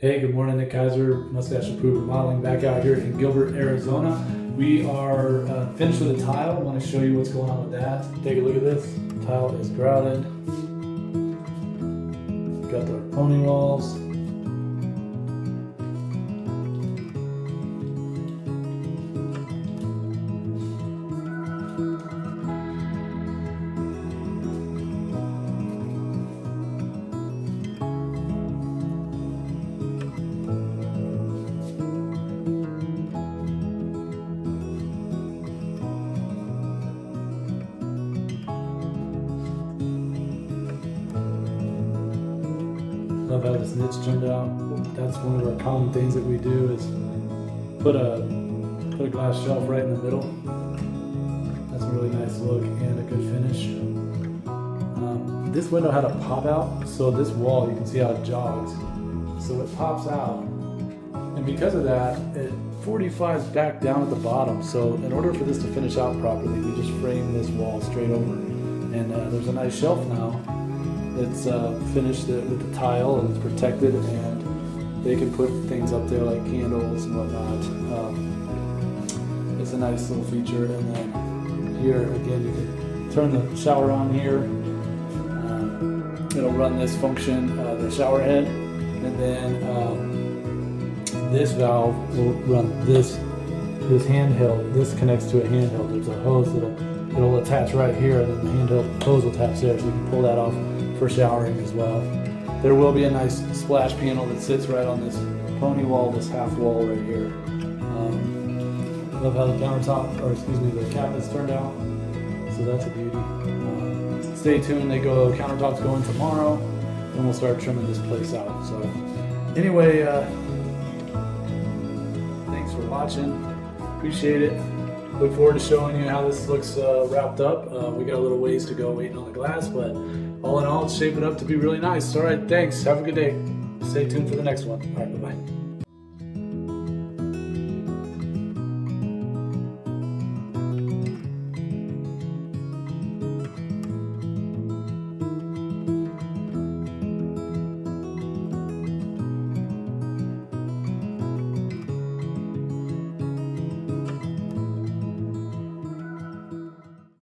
Hey, good morning, Nick Kaiser, Mustache Approved Remodeling, back out here in Gilbert, Arizona. We are finished with the tile. I want to show you what's going on with that. Take a look at this. The tile is grouted. Got the pony walls. Love how this niche turned out. That's one of our common things that we do is put a glass shelf right in the middle. That's a really nice look and a good finish. This window had a pop out, so this wall, you can see how it jogs. So it pops out, and because of that, it 45s back down at the bottom. So in order for this to finish out properly, we just frame this wall straight over. And there's a nice shelf now. It's finished with the tile and it's protected, and they can put things up there like candles and whatnot. It's a nice little feature. And then here again, you can turn the shower on here. It'll run this function, the shower head, and then this valve will run this handheld. This connects to a handheld. There's a hose it'll attach right here, and then the handheld hose will attach there, so you can pull that off for showering as well. There will be a nice splash panel that sits right on this pony wall, this half wall right here. Love how the countertop, or excuse me, the cabinets turned out. So that's a beauty. Stay tuned. Countertops go in tomorrow, and we'll start trimming this place out. So anyway, thanks for watching. Appreciate it. Look forward to showing you how this looks wrapped up. We got a little ways to go waiting on the glass, but all in all, it's shaping up to be really nice. All right, thanks. Have a good day. Stay tuned for the next one. All right, bye-bye.